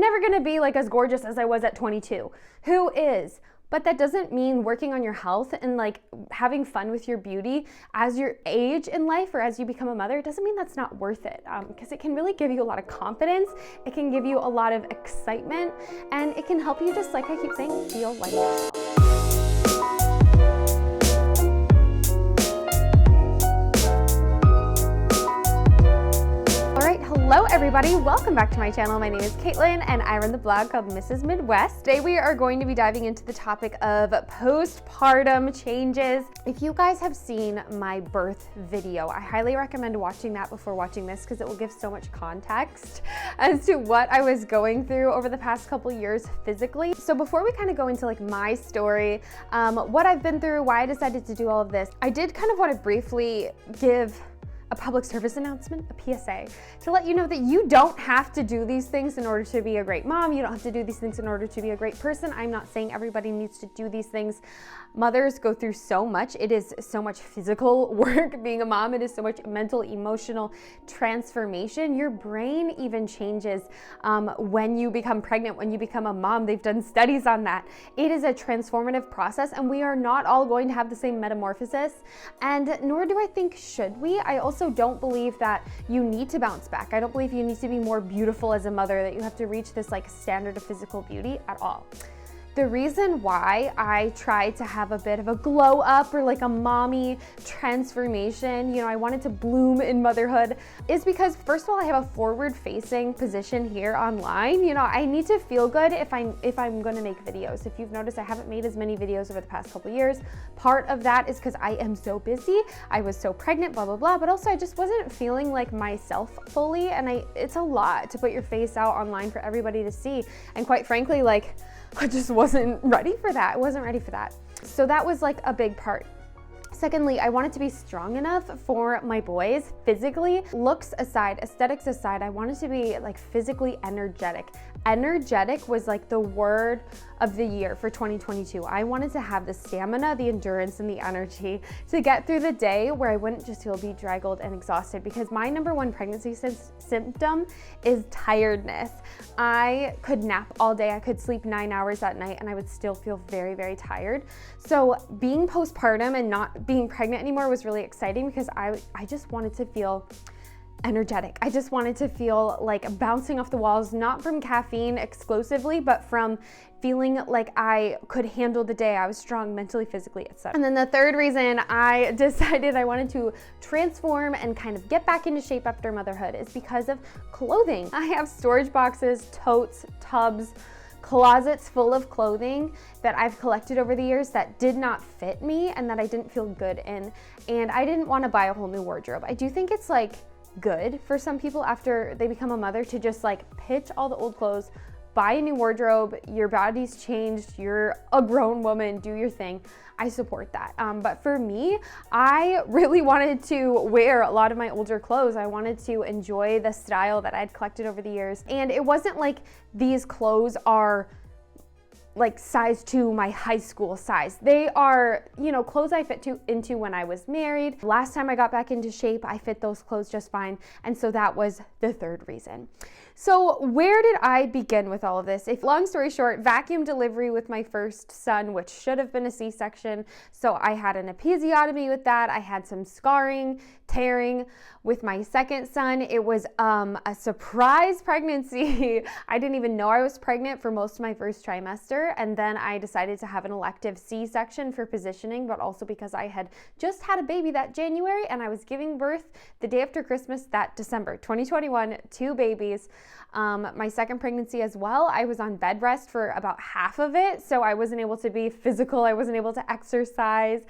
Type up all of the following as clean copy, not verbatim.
never going to be like as gorgeous as I was at 22. Who is? But that doesn't mean working on your health and like having fun with your beauty as you age in life or as you become a mother. It doesn't mean that's not worth it, because it can really give you a lot of confidence. It can give you a lot of excitement, and it can help you, just like I keep saying, feel like yourself. Hello everybody, welcome back to my channel. My name is Caitlin and I run the blog called Mrs. Midwest. Today we are going to be diving into the topic of postpartum changes. If you guys have seen my birth video, I highly recommend watching that before watching this because it will give so much context as to what I was going through over the past couple years physically. So before we kind of go into like my story, what I've been through, why I decided to do all of this, I did kind of want to briefly give a public service announcement, a PSA, to let you know that you don't have to do these things in order to be a great mom. You don't have to do these things in order to be a great person. I'm not saying everybody needs to do these things. Mothers go through so much. It is so much physical work being a mom. It is so much mental, emotional transformation. Your brain even changes when you become pregnant, when you become a mom. They've done studies on that. It is a transformative process, and we are not all going to have the same metamorphosis, and nor do I think should we. I also don't believe that you need to bounce back. I don't believe you need to be more beautiful as a mother, that you have to reach this like standard of physical beauty at all. The reason why I tried to have a bit of a glow up or like a mommy transformation, you know, I wanted to bloom in motherhood, is because first of all, I have a forward facing position here online. You know, I need to feel good if I'm going to make videos. If you've noticed, I haven't made as many videos over the past couple years. Part of that is because I am so busy. I was so pregnant, blah, blah, blah. But also I just wasn't feeling like myself fully. And it's a lot to put your face out online for everybody to see. And quite frankly, like, I just wasn't ready for that. I wasn't ready for that. So that was like a big part. Secondly, I wanted to be strong enough for my boys physically. Looks aside, aesthetics aside, I wanted to be like physically energetic. Energetic was like the word of the year for 2022. I wanted to have the stamina, the endurance, and the energy to get through the day where I wouldn't just feel bedraggled and exhausted, because my number one pregnancy symptom is tiredness. I could nap all day. I could sleep 9 hours at night and I would still feel very, very tired. So being postpartum and not being pregnant anymore was really exciting because I just wanted to feel energetic. I just wanted to feel like bouncing off the walls, not from caffeine exclusively, but from feeling like I could handle the day. I was strong mentally, physically, etc. And then the third reason I decided I wanted to transform and kind of get back into shape after motherhood is because of clothing. I have storage boxes, totes, tubs, closets full of clothing that I've collected over the years that did not fit me and that I didn't feel good in. And I didn't want to buy a whole new wardrobe. I do think it's like good for some people after they become a mother to just like pitch all the old clothes, buy a new wardrobe. Your body's changed, you're a grown woman, do your thing. I support that. But for me, I really wanted to wear a lot of my older clothes. I wanted to enjoy the style that I'd collected over the years. And it wasn't like these clothes are like size 2 my high school size. They are, you know, clothes I fit into when I was married. Last time I got back into shape, I fit those clothes just fine. And so that was the third reason. So where did I begin with all of this? If long story short, vacuum delivery with my first son, which should have been a C-section. So I had an episiotomy with that. I had some scarring, tearing with my second son. It was a surprise pregnancy. I didn't even know I was pregnant for most of my first trimester. And then I decided to have an elective C-section for positioning, but also because I had just had a baby that January and I was giving birth the day after Christmas that December, 2021, 2 babies. My second pregnancy as well, I was on bed rest for about half of it. So I wasn't able to be physical. I wasn't able to exercise.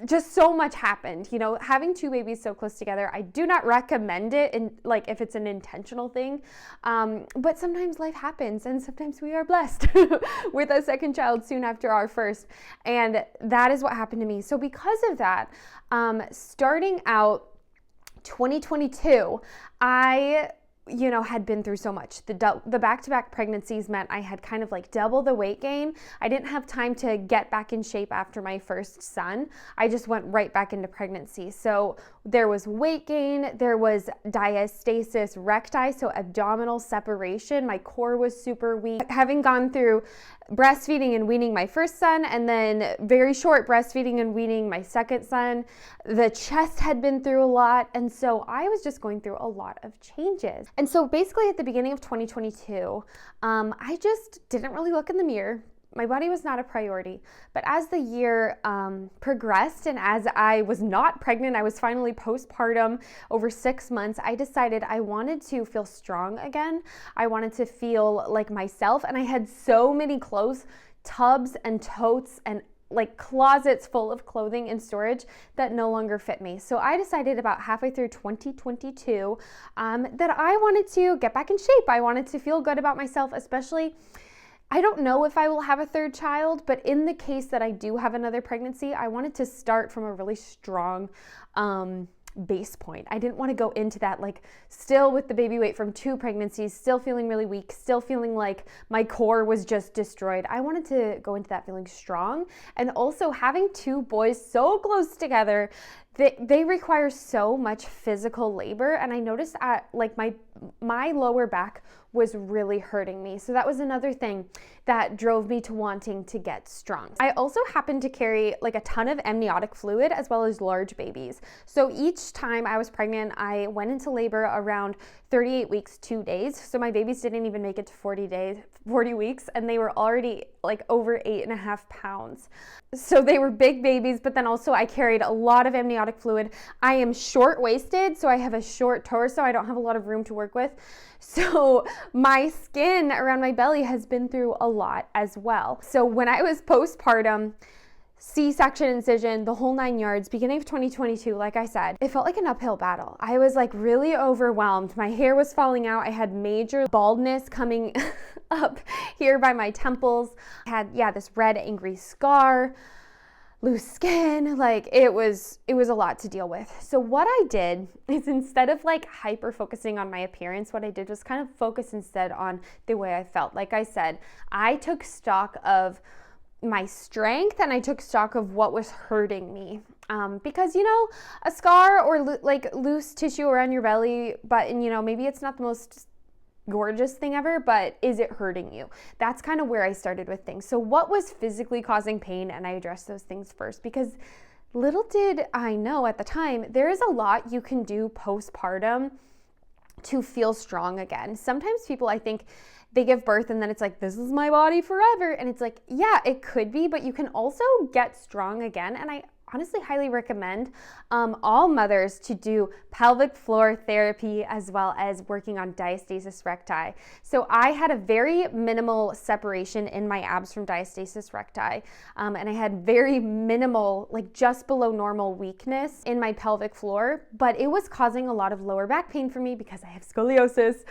Just so much happened, you know, having 2 babies so close together. I do not recommend it in like if it's an intentional thing, but sometimes life happens and sometimes we are blessed with a second child soon after our first, and that is what happened to me. So because of that, starting out 2022, I had been through so much. The back-to-back pregnancies meant I had kind of like double the weight gain. I didn't have time to get back in shape after my first son. I just went right back into pregnancy. So there was weight gain, there was diastasis recti, so abdominal separation. My core was super weak. Having gone through breastfeeding and weaning my first son, and then very short breastfeeding and weaning my second son, the chest had been through a lot, and so I was just going through a lot of changes. And so basically at the beginning of 2022, I just didn't really look in the mirror. My body was not a priority. But as the year progressed, and as I was not pregnant, I was finally postpartum over 6 months, I decided I wanted to feel strong again. I wanted to feel like myself, and I had so many clothes, tubs and totes and like closets full of clothing and storage that no longer fit me. So I decided about halfway through 2022 that I wanted to get back in shape. I wanted to feel good about myself, especially I don't know if I will have a third child, but in the case that I do have another pregnancy, I wanted to start from a really strong base point. I didn't want to go into that like still with the baby weight from 2 pregnancies, still feeling really weak, still feeling like my core was just destroyed. I wanted to go into that feeling strong, and also having 2 boys so close together, they require so much physical labor, and I noticed like my lower back was really hurting me. So that was another thing that drove me to wanting to get strong. I also happened to carry like a ton of amniotic fluid as well as large babies. So each time I was pregnant, I went into labor around 38 weeks, 2 days. So my babies didn't even make it to 40 weeks, and they were already like over 8.5 pounds. So they were big babies, but then also I carried a lot of amniotic fluid. I am short-waisted, so I have a short torso. I don't have a lot of room to work with. So my skin around my belly has been through a lot as well. So when I was postpartum, C-section, incision, the whole 9 yards, beginning of 2022, like I said, it felt like an uphill battle. I was like really overwhelmed. My hair was falling out. I had major baldness coming up here by my temples. I had, this red angry scar, loose skin, like it was a lot to deal with. So what I did is, instead of like hyper focusing on my appearance, what I did was kind of focus instead on the way I felt. Like I said, I took stock of my strength, and I took stock of what was hurting me. Because, a scar or like loose tissue around your belly button, maybe it's not the most gorgeous thing ever, but is it hurting you? That's kind of where I started with things. So what was physically causing pain? And I addressed those things first, because little did I know at the time, there is a lot you can do postpartum to feel strong again. Sometimes people, I think, they give birth and then it's like, this is my body forever. And it's like, yeah, it could be, but you can also get strong again. And I honestly highly recommend all mothers to do pelvic floor therapy as well as working on diastasis recti. So I had a very minimal separation in my abs from diastasis recti, and I had very minimal, like just below normal weakness in my pelvic floor, but it was causing a lot of lower back pain for me because I have scoliosis.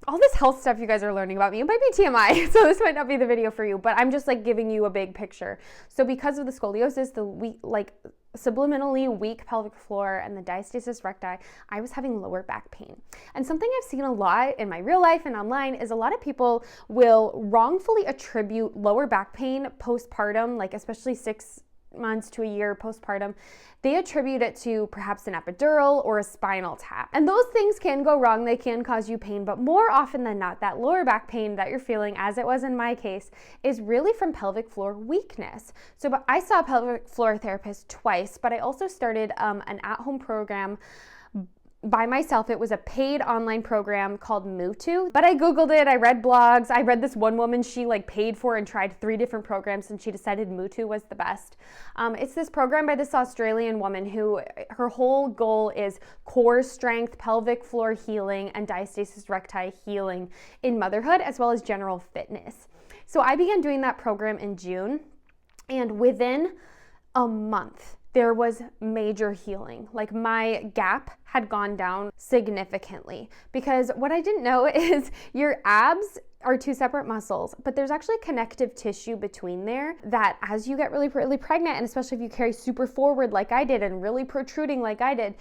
All this health stuff you guys are learning about me, it might be TMI, so this might not be the video for you, but I'm just like giving you a big picture. So because of the scoliosis, the weak, like subliminally weak pelvic floor, and the diastasis recti, I was having lower back pain. And something I've seen a lot in my real life and online is a lot of people will wrongfully attribute lower back pain postpartum, like especially 6 months to a year postpartum. They attribute it to perhaps an epidural or a spinal tap. And those things can go wrong. They can cause you pain, but more often than not, that lower back pain that you're feeling, as it was in my case, is really from pelvic floor weakness. So I saw a pelvic floor therapist twice, but I also started an at-home program by myself. It was a paid online program called Mutu, but I Googled it, I read blogs, I read this one woman, she like paid for and tried 3 different programs, and she decided Mutu was the best. It's this program by this Australian woman who, her whole goal is core strength, pelvic floor healing, and diastasis recti healing in motherhood, as well as general fitness. So I began doing that program in June, and within a month, there was major healing. Like my gap had gone down significantly, because what I didn't know is your abs are two separate muscles, but there's actually connective tissue between there that as you get really, really pregnant, and especially if you carry super forward like I did and really protruding like I did,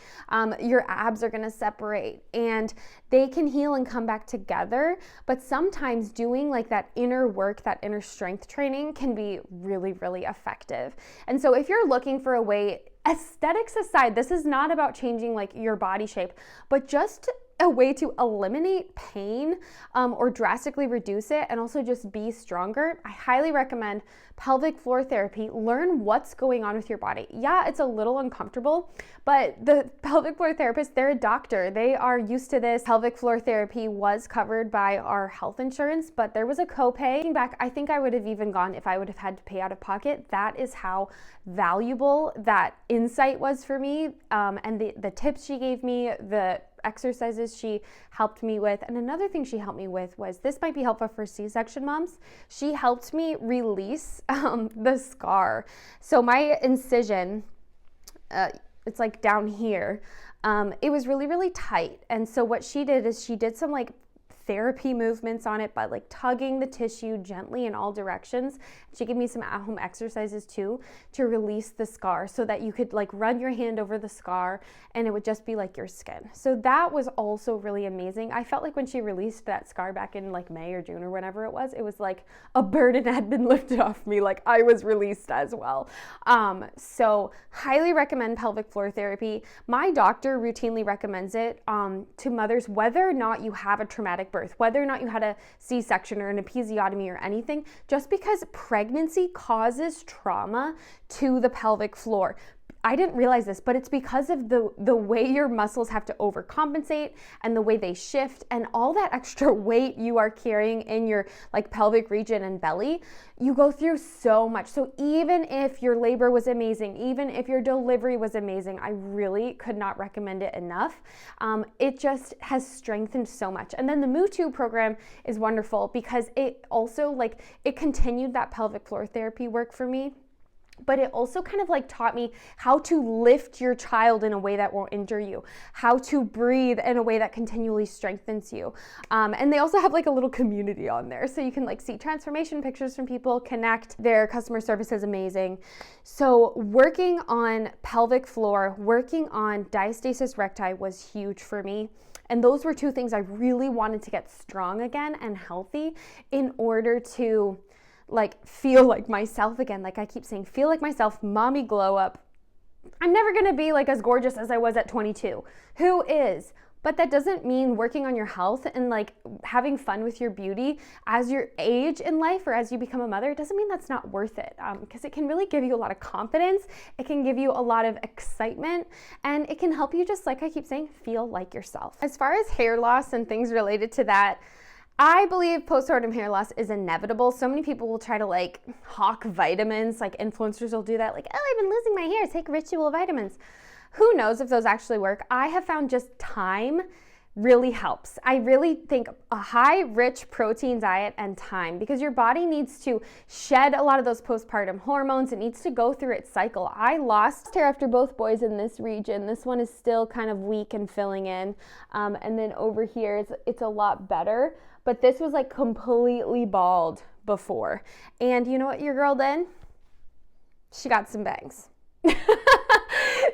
your abs are gonna separate and they can heal and come back together. But sometimes doing like that inner work, that inner strength training can be really, really effective. And so if you're looking for a way, aesthetics aside, this is not about changing like your body shape, but just a way to eliminate pain or drastically reduce it and also just be stronger, I highly recommend pelvic floor therapy. Learn what's going on with your body. Yeah, it's a little uncomfortable, but the pelvic floor therapist, they're a doctor. They are used to this. Pelvic floor therapy was covered by our health insurance, but there was a copay. Looking back, I think I would have even gone if I would have had to pay out of pocket. That is how valuable that insight was for me, and the tips she gave me, the exercises she helped me with. And another thing she helped me with was, this might be helpful for C-section moms, she helped me release the scar. So my incision, it's like down here, it was really, really tight. And so what she did is she did some like therapy movements on it by like tugging the tissue gently in all directions. She gave me some at-home exercises too to release the scar so that you could like run your hand over the scar and it would just be like your skin. So that was also really amazing. I felt like when she released that scar back in like May or June or whenever it was like a burden had been lifted off me, like I was released as well. So highly recommend pelvic floor therapy. My doctor routinely recommends it to mothers, whether or not you have a traumatic birth, whether or not you had a C-section or an episiotomy or anything, just because pregnancy causes trauma to the pelvic floor. I didn't realize this, but it's because of the way your muscles have to overcompensate and the way they shift and all that extra weight you are carrying in your like pelvic region and belly. You go through so much. So even if your labor was amazing, even if your delivery was amazing, I really could not recommend it enough. It just has strengthened so much. And then the Moo2 program is wonderful because it also like, it continued that pelvic floor therapy work for me. But it also kind of like taught me how to lift your child in a way that won't injure you, how to breathe in a way that continually strengthens you. And they also have like a little community on there. So you can like see transformation pictures from people, connect. Their customer service is amazing. So working on pelvic floor, working on diastasis recti was huge for me. And those were two things I really wanted to get strong again and healthy in order to like feel like myself again. Like I keep saying, feel like myself, mommy glow up. I'm never gonna be like as gorgeous as I was at 22. Who is? But that doesn't mean working on your health and like having fun with your beauty as you age in life or as you become a mother. It doesn't mean that's not worth it, because it can really give you a lot of confidence. It can give you a lot of excitement, and it can help you, just like I keep saying, feel like yourself. As far as hair loss and things related to that, I believe postpartum hair loss is inevitable. So many people will try to like hawk vitamins, like influencers will do that, like, oh, I've been losing my hair, take ritual vitamins. Who knows if those actually work? I have found just time really helps. I really think a high, rich protein diet and time, because your body needs to shed a lot of those postpartum hormones. It needs to go through its cycle. I lost hair after both boys in this region. This one is still kind of weak and filling in. And then over here, it's a lot better. But this was like completely bald before. And you know what your girl did? She got some bangs.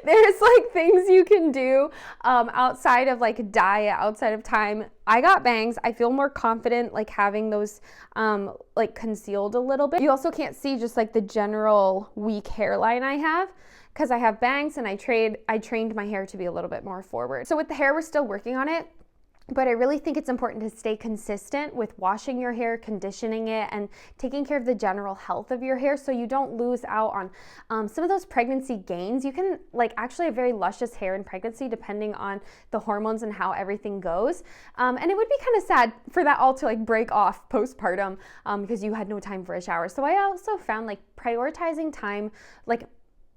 There's like things you can do outside of like diet, outside of time. I got bangs. I feel more confident like having those like concealed a little bit. You also can't see just like the general weak hairline I have because I have bangs, and I trained my hair to be a little bit more forward. So with the hair, we're still working on it. But I really think it's important to stay consistent with washing your hair, conditioning it, and taking care of the general health of your hair so you don't lose out on some of those pregnancy gains. You can like actually have very luscious hair in pregnancy depending on the hormones and how everything goes. And it would be kind of sad for that all to like break off postpartum because you had no time for a shower. So I also found like prioritizing time, like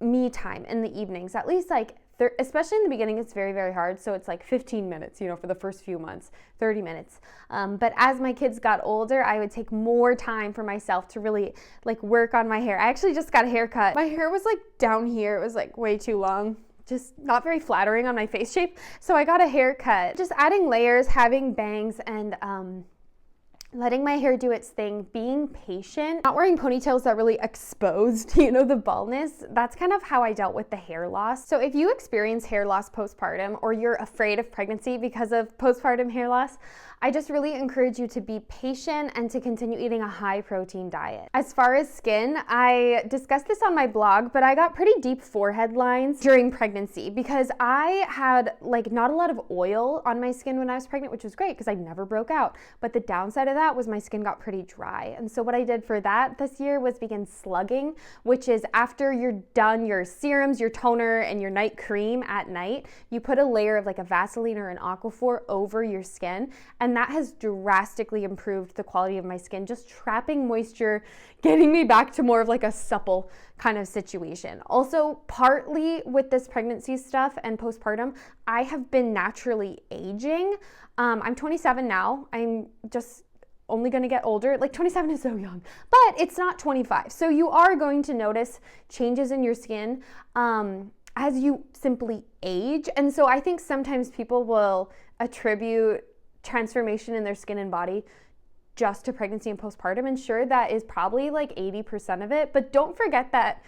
me time in the evenings, at least like especially in the beginning, it's very, very hard. So it's like 15 minutes, for the first few months, 30 minutes. But as my kids got older, I would take more time for myself to really like work on my hair. I actually just got a haircut. My hair was like down here. It was like way too long, just not very flattering on my face shape. So I got a haircut. Just adding layers, having bangs, and letting my hair do its thing, being patient, not wearing ponytails that really exposed, the baldness. That's kind of how I dealt with the hair loss. So if you experience hair loss postpartum, or you're afraid of pregnancy because of postpartum hair loss, I just really encourage you to be patient and to continue eating a high protein diet. As far as skin, I discussed this on my blog, but I got pretty deep forehead lines during pregnancy because I had not a lot of oil on my skin when I was pregnant, which was great because I never broke out. But the downside of that was my skin got pretty dry. And so what I did for that this year was begin slugging, which is after you're done your serums, your toner, and your night cream at night, you put a layer of a Vaseline or an Aquaphor over your skin. And that has drastically improved the quality of my skin, just trapping moisture, getting me back to more of a supple kind of situation. Also, partly with this pregnancy stuff and postpartum, I have been naturally aging. I'm 27 now. I'm just only going to get older. 27 is so young, but it's not 25. So you are going to notice changes in your skin as you simply age. And so I think sometimes people will attribute transformation in their skin and body just to pregnancy and postpartum, and sure, that is probably 80% of it, but don't forget that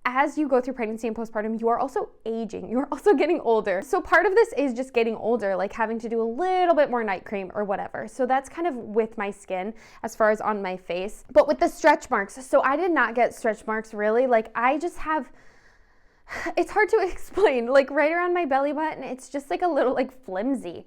as you go through pregnancy and postpartum, you are also aging, you're also getting older. So part of this is just getting older, having to do a little bit more night cream or whatever. So that's kind of with my skin as far as on my face. But with the stretch marks, so I did not get stretch marks really, I just have, it's hard to explain, right around my belly button, it's just a little flimsy,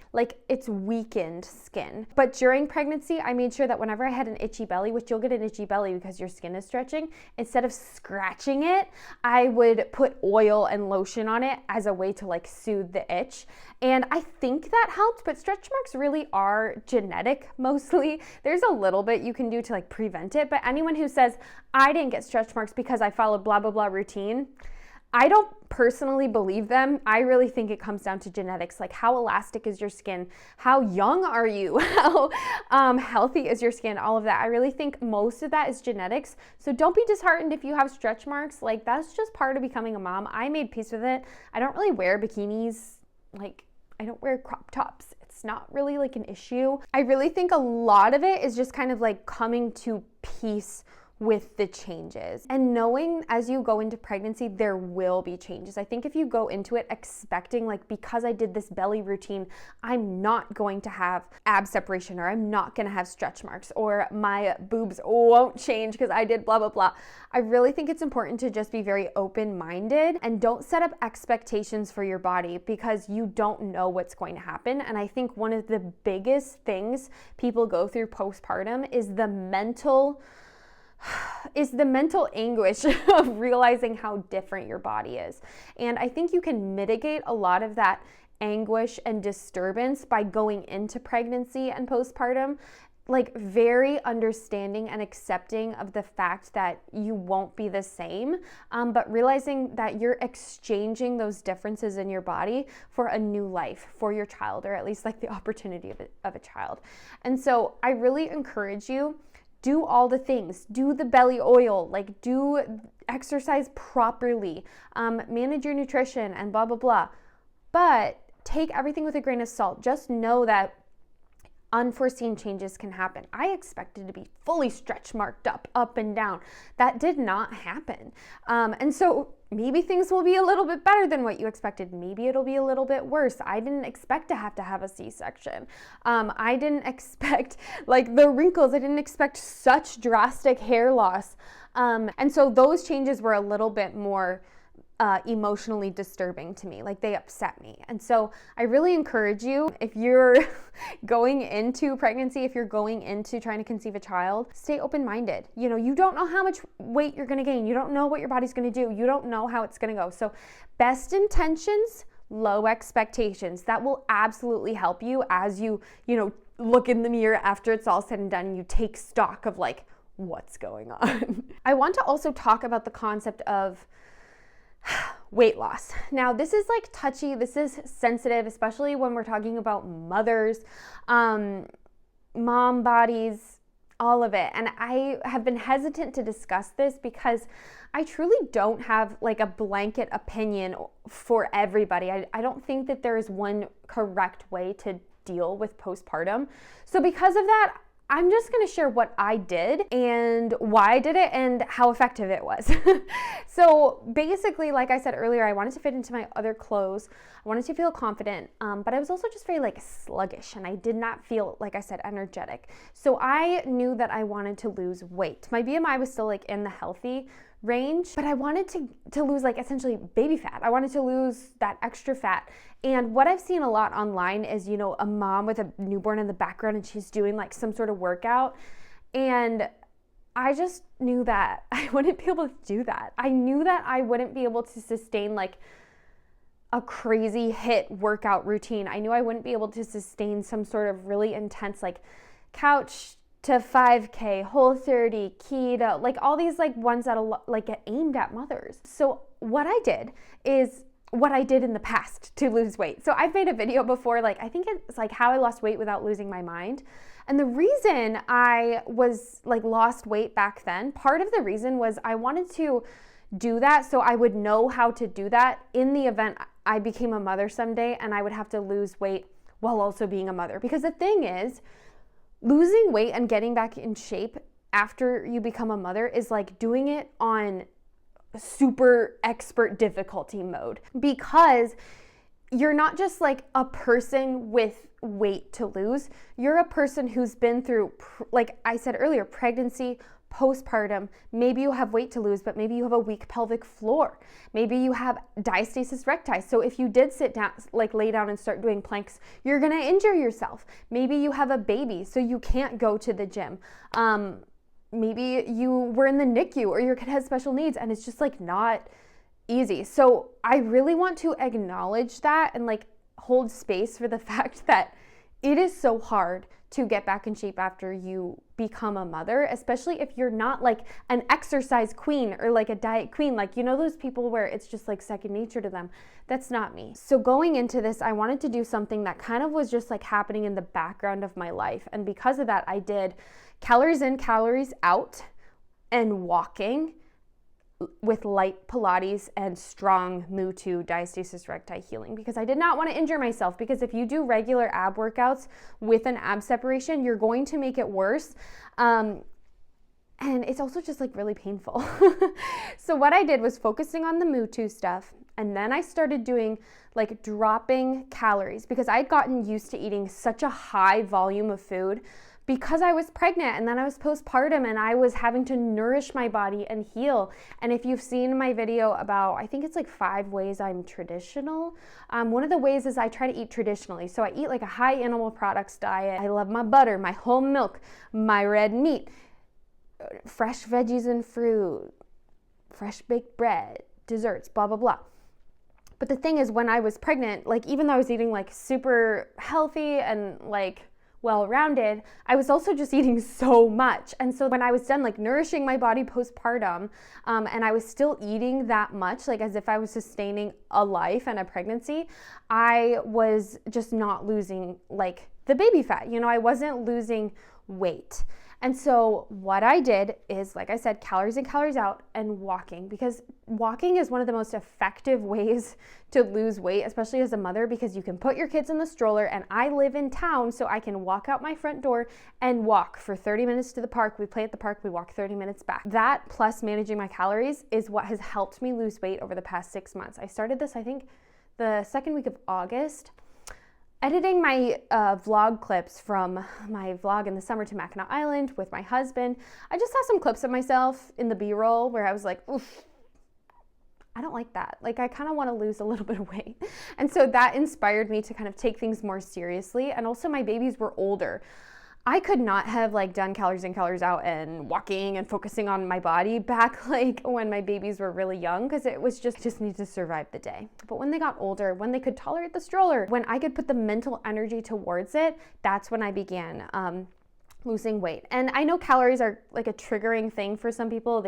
it's weakened skin. But during pregnancy, I made sure that whenever I had an itchy belly, which you'll get an itchy belly because your skin is stretching, instead of scratching it, I would put oil and lotion on it as a way to soothe the itch. And I think that helped, but stretch marks really are genetic mostly. There's a little bit you can do to prevent it, but anyone who says, I didn't get stretch marks because I followed blah, blah, blah routine, I don't personally believe them. I really think it comes down to genetics, how elastic is your skin? How young are you? How healthy is your skin? All of that. I really think most of that is genetics. So don't be disheartened if you have stretch marks. That's just part of becoming a mom. I made peace with it. I don't really wear bikinis. I don't wear crop tops. It's not really an issue. I really think a lot of it is just kind of coming to peace with the changes and knowing as you go into pregnancy, there will be changes. I think if you go into it expecting because I did this belly routine, I'm not going to have ab separation, or I'm not going to have stretch marks, or my boobs won't change because I did blah, blah, blah. I really think it's important to just be very open-minded and don't set up expectations for your body because you don't know what's going to happen. And I think one of the biggest things people go through postpartum is the mental anguish of realizing how different your body is. And I think you can mitigate a lot of that anguish and disturbance by going into pregnancy and postpartum very understanding and accepting of the fact that you won't be the same, but realizing that you're exchanging those differences in your body for a new life for your child, or at least the opportunity of a child. And so I really encourage you, do all the things, do the belly oil, do exercise properly, manage your nutrition and blah, blah, blah. But take everything with a grain of salt. Just know that unforeseen changes can happen. I expected to be fully stretch marked up and down. That did not happen. And so maybe things will be a little bit better than what you expected. Maybe it'll be a little bit worse. I didn't expect to have a C-section. I didn't expect the wrinkles. I didn't expect such drastic hair loss. And so those changes were a little bit more emotionally disturbing to me. They upset me. And so I really encourage you, if you're going into pregnancy, if you're going into trying to conceive a child, stay open-minded. You don't know how much weight you're going to gain. You don't know what your body's going to do. You don't know how it's going to go. So best intentions, low expectations. That will absolutely help you as you look in the mirror after it's all said and done and you take stock of what's going on. I want to also talk about the concept of weight loss. Now, this is touchy, this is sensitive, especially when we're talking about mothers, mom bodies, all of it. And I have been hesitant to discuss this because I truly don't have a blanket opinion for everybody. I don't think that there is one correct way to deal with postpartum. So because of that, I'm just gonna share what I did and why I did it and how effective it was. So basically, like I said earlier, I wanted to fit into my other clothes. I wanted to feel confident, but I was also just very like sluggish, and I did not feel, like I said, energetic. So I knew that I wanted to lose weight. My BMI was still like in the healthy range, but I wanted to lose like essentially baby fat. I wanted to lose that extra fat. And what I've seen a lot online is, you know, a mom with a newborn in the background and she's doing like some sort of workout. And I just knew that I wouldn't be able to do that. I knew that I wouldn't be able to sustain like a crazy HIIT workout routine. I knew I wouldn't be able to sustain some sort of really intense like couch to 5K, Whole30, keto, like all these like ones that like get aimed at mothers. So what I did is what I did in the past to lose weight. So I've made a video before, like I think it's like how I lost weight without losing my mind. And the reason I was like lost weight back then, part of the reason was I wanted to do that so I would know how to do that in the event I became a mother someday and I would have to lose weight while also being a mother. Because the thing is, losing weight and getting back in shape after you become a mother is like doing it on super expert difficulty mode, because you're not just like a person with weight to lose. You're a person who's been through, like I said earlier, pregnancy, postpartum. Maybe you have weight to lose, but maybe you have a weak pelvic floor. Maybe you have diastasis recti. So if you did sit down, like lay down and start doing planks, you're gonna injure yourself. Maybe you have a baby, so you can't go to the gym. Maybe you were in the NICU or your kid has special needs and it's just like not easy. So I really want to acknowledge that and like hold space for the fact that it is so hard to get back in shape after you become a mother, especially if you're not like an exercise queen or like a diet queen. Like, you know, those people where it's just like second nature to them. That's not me. So going into this, I wanted to do something that kind of was just like happening in the background of my life. And because of that, I did calories in, calories out, and walking with light Pilates and strong Mu2 diastasis recti healing, because I did not want to injure myself. Because if you do regular ab workouts with an ab separation, you're going to make it worse. And it's also just like really painful. So what I did was focusing on the Mu2 stuff. And then I started doing like dropping calories, because I'd gotten used to eating such a high volume of food because I was pregnant and then I was postpartum and I was having to nourish my body and heal. And if you've seen my video about, I think it's like 5 ways I'm traditional. One of the ways is I try to eat traditionally. So I eat like a high animal products diet. I love my butter, my whole milk, my red meat, fresh veggies and fruit, fresh baked bread, desserts, blah, blah, blah. But the thing is, when I was pregnant, like even though I was eating like super healthy and like well-rounded, I was also just eating so much. And so when I was done like nourishing my body postpartum, and I was still eating that much, like as if I was sustaining a life and a pregnancy, I was just not losing like the baby fat. You know, I wasn't losing weight. And so what I did is, like I said, calories in, calories out, and walking, because walking is one of the most effective ways to lose weight, especially as a mother, because you can put your kids in the stroller, and I live in town, so I can walk out my front door and walk for 30 minutes to the park. We play at the park, we walk 30 minutes back. That plus managing my calories is what has helped me lose weight over the past 6 months. I started this, I think, the second week of August. Editing my vlog clips from my vlog in the summer to Mackinac Island with my husband, I just saw some clips of myself in the B-roll where I was like, oof, I don't like that. Like, I kind of want to lose a little bit of weight. And so that inspired me to kind of take things more seriously. And also my babies were older. I could not have like done calories in, calories out and walking and focusing on my body back like when my babies were really young, because it was just need to survive the day. But when they got older, when they could tolerate the stroller, when I could put the mental energy towards it, that's when I began losing weight. And I know calories are like a triggering thing for some people.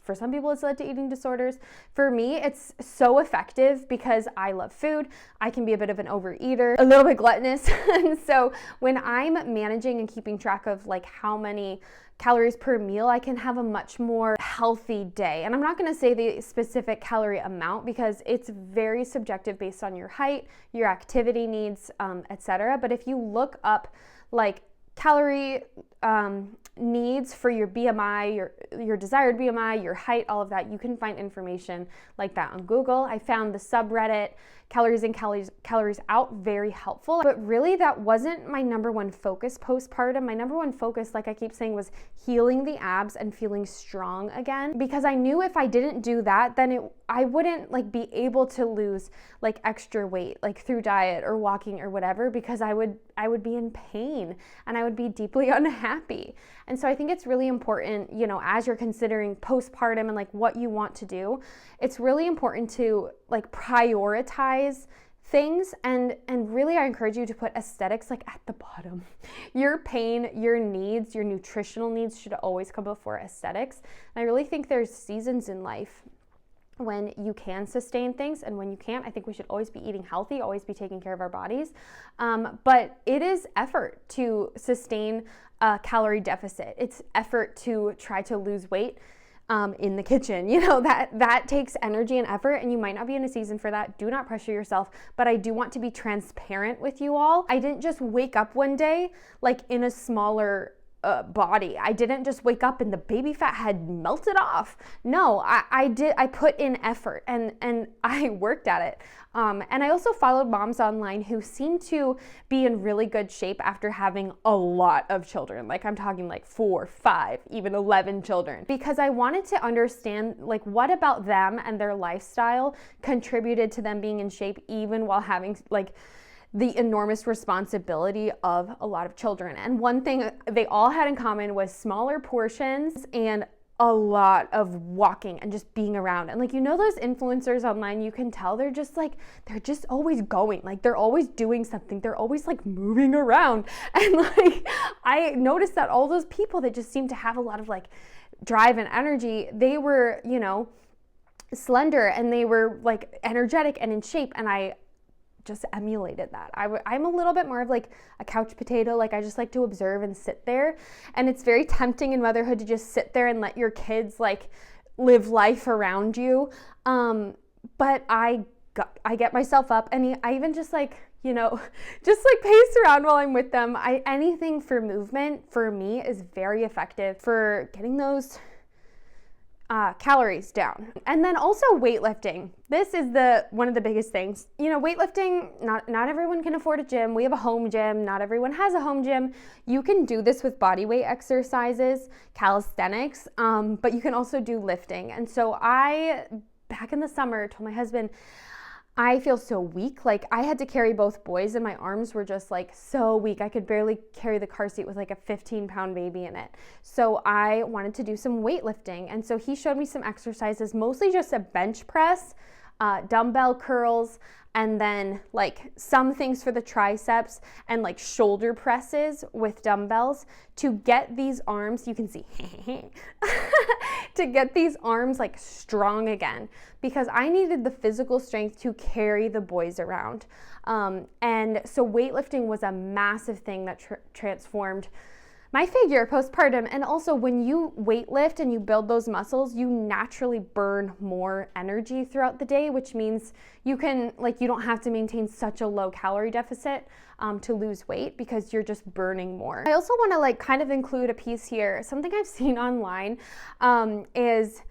For some people, it's led to eating disorders. For me, it's so effective because I love food. I can be a bit of an overeater, a little bit gluttonous. And so when I'm managing and keeping track of like how many calories per meal, I can have a much more healthy day. And I'm not gonna say the specific calorie amount because it's very subjective based on your height, your activity needs, etc. But if you look up like calorie needs for your BMI, your desired BMI, your height, all of that. You can find information like that on Google. I found the subreddit Calories in, Calories Out very helpful, but really that wasn't my number one focus postpartum. My number one focus, like I keep saying, was healing the abs and feeling strong again, because I knew if I didn't do that, then I wouldn't like be able to lose like extra weight, like through diet or walking or whatever, because I would be in pain and I would be deeply unhappy. And so I think it's really important, you know, as you're considering postpartum and like what you want to do, it's really important to like prioritize things, and really I encourage you to put aesthetics like at the bottom. Your pain, your needs, your nutritional needs should always come before aesthetics. And I really think there's seasons in life when you can sustain things, and when you can't. I think we should always be eating healthy, always be taking care of our bodies. But it is effort to sustain a calorie deficit. It's effort to try to lose weight in the kitchen. You know, that takes energy and effort, and you might not be in a season for that. Do not pressure yourself, but I do want to be transparent with you all. I didn't just wake up one day like in a smaller body. I didn't just wake up and the baby fat had melted off. No, I put in effort and I worked at it. And I also followed moms online who seem to be in really good shape after having a lot of children. Like I'm talking like 4, 5, even 11 children, because I wanted to understand like what about them and their lifestyle contributed to them being in shape even while having like the enormous responsibility of a lot of children. And one thing they all had in common was smaller portions and a lot of walking and just being around. And like, you know, those influencers online, you can tell they're just always going, like they're always doing something. They're always like moving around. And like, I noticed that all those people that just seem to have a lot of like drive and energy, they were, you know, slender and they were like energetic and in shape. And I just emulated that. I'm a little bit more of like a couch potato. Like I just like to observe and sit there. And it's very tempting in motherhood to just sit there and let your kids like live life around you. But I get myself up and I even just like, you know, just like pace around while I'm with them. Anything for movement for me is very effective for getting those calories down. And then also weightlifting. This is one of the biggest things. You know, weightlifting, not everyone can afford a gym. We have a home gym. Not everyone has a home gym. You can do this with body weight exercises, calisthenics, but you can also do lifting. And so back in the summer, told my husband, I feel so weak. Like I had to carry both boys and my arms were just like so weak. I could barely carry the car seat with like a 15-pound baby in it. So I wanted to do some weightlifting. And so he showed me some exercises, mostly just a bench press, dumbbell curls, and then like some things for the triceps and like shoulder presses with dumbbells to get these arms, you can see, to get these arms like strong again, because I needed the physical strength to carry the boys around. And so weightlifting was a massive thing that transformed my figure postpartum. And also when you weightlift and you build those muscles, you naturally burn more energy throughout the day, which means you don't have to maintain such a low calorie deficit to lose weight, because you're just burning more. I also want to like kind of include a piece here. Something I've seen online is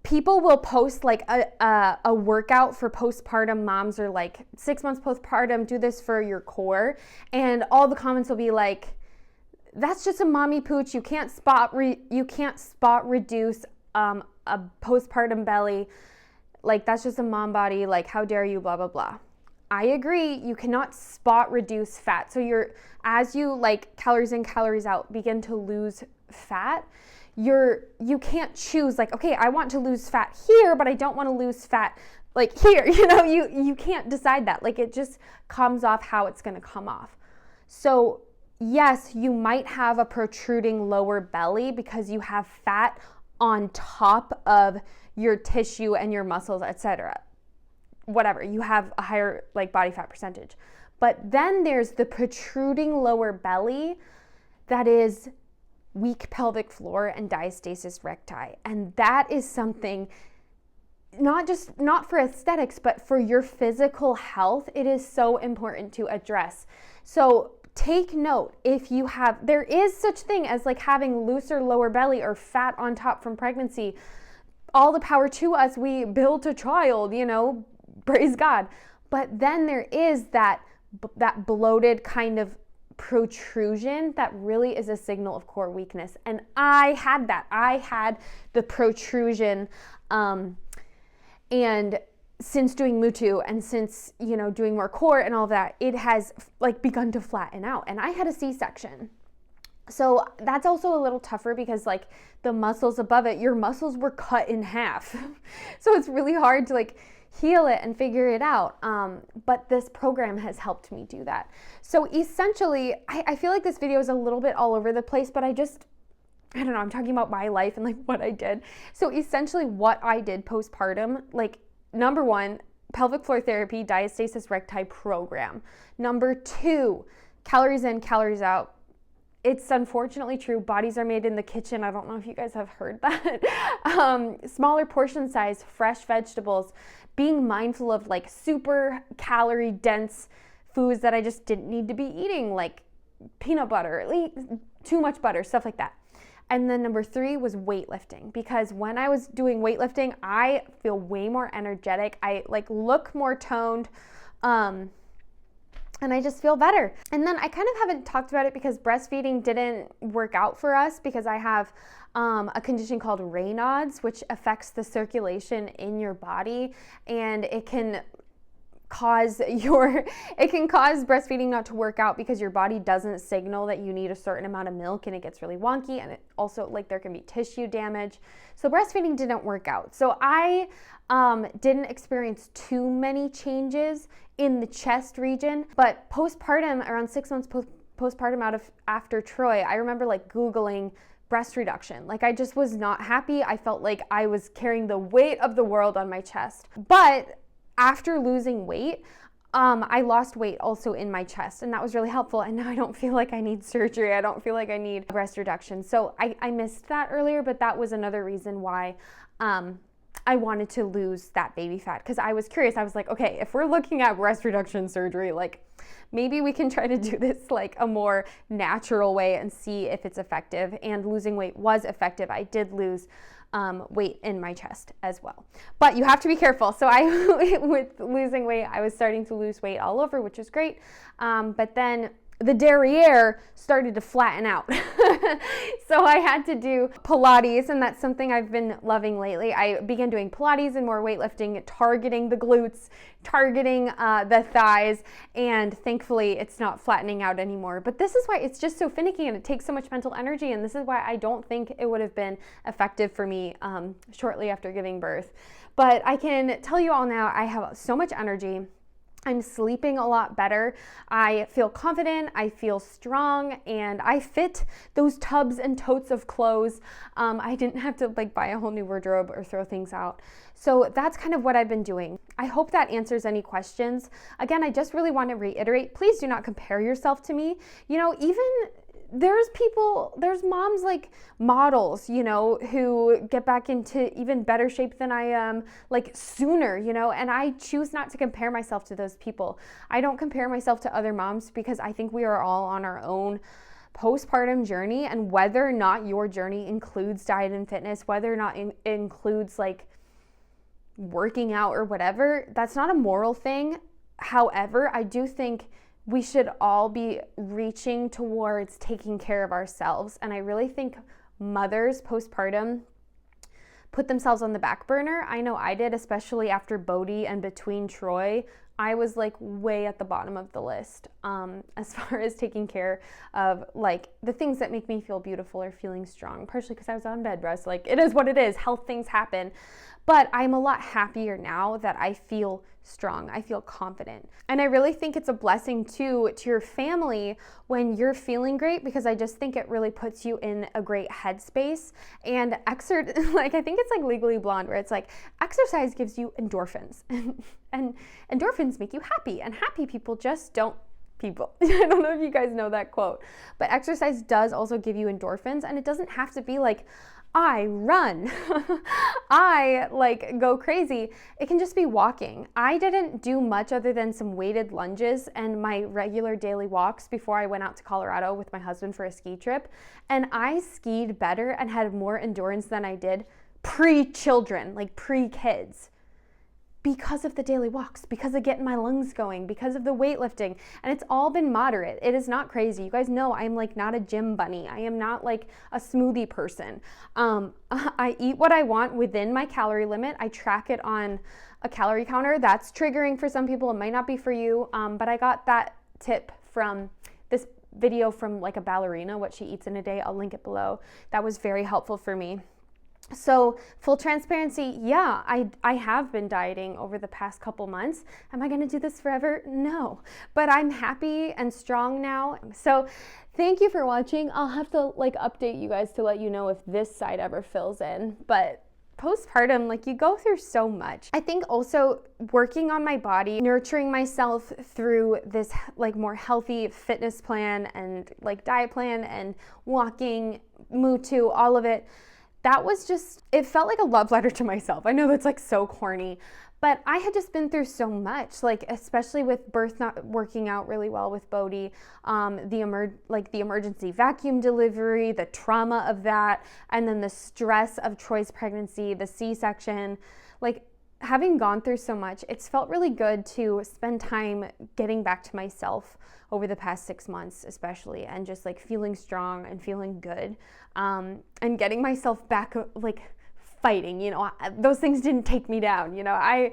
people will post like a workout for postpartum moms, or like 6 months postpartum, do this for your core. And all the comments will be like, that's just a mommy pooch. You can't spot reduce a postpartum belly. Like that's just a mom body. Like how dare you, blah, blah, blah. I agree. You cannot spot reduce fat. So as you like calories in, calories out, begin to lose fat, you can't choose like, okay, I want to lose fat here, but I don't want to lose fat like here. You know, you can't decide that. Like it just comes off how it's going to come off. So yes, you might have a protruding lower belly because you have fat on top of your tissue and your muscles, etc. Whatever, you have a higher like body fat percentage. But then there's the protruding lower belly that is weak pelvic floor and diastasis recti. And that is something not for aesthetics, but for your physical health, it is so important to address. So take note, if you have, there is such thing as like having looser lower belly or fat on top from pregnancy. All the power to us. We built a child, you know, praise God. But then there is that bloated kind of protrusion that really is a signal of core weakness. And I had that. I had the protrusion, and since doing Mutu and since, you know, doing more core and all of that, it has like begun to flatten out. And I had a C-section. So that's also a little tougher because like the muscles above it, your muscles were cut in half. So it's really hard to like heal it and figure it out. But this program has helped me do that. So essentially, I feel like this video is a little bit all over the place, but I don't know, I'm talking about my life and like what I did. So essentially what I did postpartum, like number 1, pelvic floor therapy, diastasis recti program. Number 2, calories in, calories out. It's unfortunately true. Bodies are made in the kitchen. I don't know if you guys have heard that. Smaller portion size, fresh vegetables, being mindful of like super calorie dense foods that I just didn't need to be eating, like peanut butter, too much butter, stuff like that. And then number 3 was weightlifting, because when I was doing weightlifting, I feel way more energetic. I like look more toned. And I just feel better. And then I kind of haven't talked about it because breastfeeding didn't work out for us because I have a condition called Raynaud's, which affects the circulation in your body, and it can cause breastfeeding not to work out because your body doesn't signal that you need a certain amount of milk, and it gets really wonky, and it also like there can be tissue damage. So breastfeeding didn't work out. So I didn't experience too many changes in the chest region, but postpartum, around 6 months postpartum after Troy, I remember like Googling breast reduction. Like I just was not happy. I felt like I was carrying the weight of the world on my chest. But after losing weight, I lost weight also in my chest, and that was really helpful. And now I don't feel like I need surgery. I don't feel like I need breast reduction. So I missed that earlier, but that was another reason why I wanted to lose that baby fat, because I was curious. I was like, okay, if we're looking at breast reduction surgery, like maybe we can try to do this like a more natural way and see if it's effective. And losing weight was effective. I did lose weight in my chest as well. But you have to be careful. So with losing weight, I was starting to lose weight all over, which is great. But then the derriere started to flatten out. So I had to do Pilates, and that's something I've been loving lately. I began doing Pilates and more weightlifting, targeting the glutes, targeting the thighs, and thankfully it's not flattening out anymore. But this is why it's just so finicky and it takes so much mental energy, and this is why I don't think it would have been effective for me shortly after giving birth. But I can tell you all now, I have so much energy. I'm sleeping a lot better. I feel confident, I feel strong, and I fit those tubs and totes of clothes. I didn't have to like buy a whole new wardrobe or throw things out. So that's kind of what I've been doing. I hope that answers any questions. Again, I just really want to reiterate, please do not compare yourself to me. You know, even there's moms like models, you know, who get back into even better shape than I am like sooner, you know, and I choose not to compare myself to those people. I don't compare myself to other moms because I think we are all on our own postpartum journey, and whether or not your journey includes diet and fitness, whether or not it includes like working out or whatever, that's not a moral thing. However, I do think we should all be reaching towards taking care of ourselves. And I really think mothers postpartum put themselves on the back burner. I know I did, especially after Bodhi and between Troy. I was like way at the bottom of the list as far as taking care of like the things that make me feel beautiful or feeling strong, partially because I was on bed rest. Like it is what it is. Health things happen. But I'm a lot happier now that I feel strong. I feel confident. And I really think it's a blessing too to your family when you're feeling great, because I just think it really puts you in a great headspace. And like I think it's like Legally Blonde, where it's like exercise gives you endorphins and endorphins make you happy, and happy people just don't people. I don't know if you guys know that quote, but exercise does also give you endorphins, and it doesn't have to be like, I run, I like go crazy. It can just be walking. I didn't do much other than some weighted lunges and my regular daily walks before I went out to Colorado with my husband for a ski trip. And I skied better and had more endurance than I did pre-children, like pre-kids, because of the daily walks, because of getting my lungs going, because of the weightlifting. And it's all been moderate. It is not crazy. You guys know I'm like not a gym bunny. I am not like a smoothie person. I eat what I want within my calorie limit. I track it on a calorie counter. That's triggering for some people. It might not be for you. But I got that tip from this video from like a ballerina, what she eats in a day. I'll link it below. That was very helpful for me. So full transparency, yeah, I have been dieting over the past couple months. Am I gonna do this forever? No, but I'm happy and strong now. So thank you for watching. I'll have to like update you guys to let you know if this side ever fills in, but postpartum, like you go through so much. I think also working on my body, nurturing myself through this like more healthy fitness plan and like diet plan and walking, Mutu, all of it. That was just, it felt like a love letter to myself. I know that's like so corny, but I had just been through so much, like especially with birth not working out really well with Bodhi, the emergency vacuum delivery, the trauma of that, and then the stress of Troy's pregnancy, the C-section, like having gone through so much, it's felt really good to spend time getting back to myself over the past 6 months, especially, and just like feeling strong and feeling good, and getting myself back, like fighting, you know, those things didn't take me down. You know, I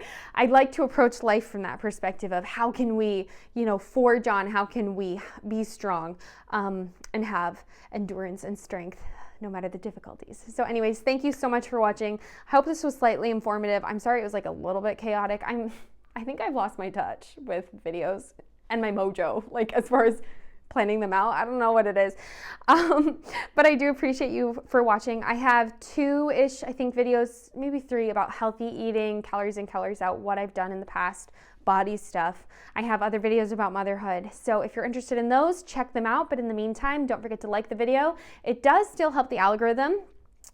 like to approach life from that perspective of how can we, you know, forge on, how can we be strong, and have endurance and strength no matter the difficulties. So anyways, thank you so much for watching. I hope this was slightly informative. I'm sorry it was like a little bit chaotic. I think I've lost my touch with videos and my mojo, like as far as planning them out. I don't know what it is. But I do appreciate you for watching. I have 2-ish, I think, videos, maybe 3 about healthy eating, calories in, calories out, what I've done in the past, body stuff. I have other videos about motherhood. So if you're interested in those, check them out. But in the meantime, don't forget to like the video. It does still help the algorithm.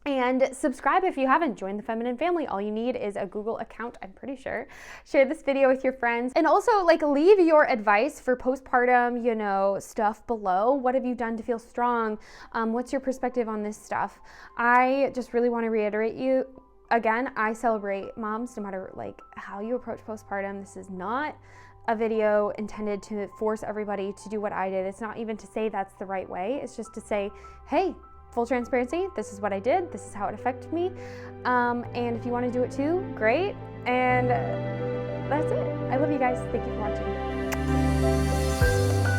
And subscribe if you haven't. Joined the feminine family. All you need is a Google account, I'm pretty sure. Share this video with your friends. And also, like, leave your advice for postpartum, you know, stuff below. What have you done to feel strong? What's your perspective on this stuff? I just really want to reiterate you. Again, I celebrate moms no matter like how you approach postpartum. This is not a video intended to force everybody to do what I did. It's not even to say that's the right way. It's just to say, hey, full transparency, this is what I did. This is how it affected me. And if you want to do it too, great. And that's it. I love you guys. Thank you for watching.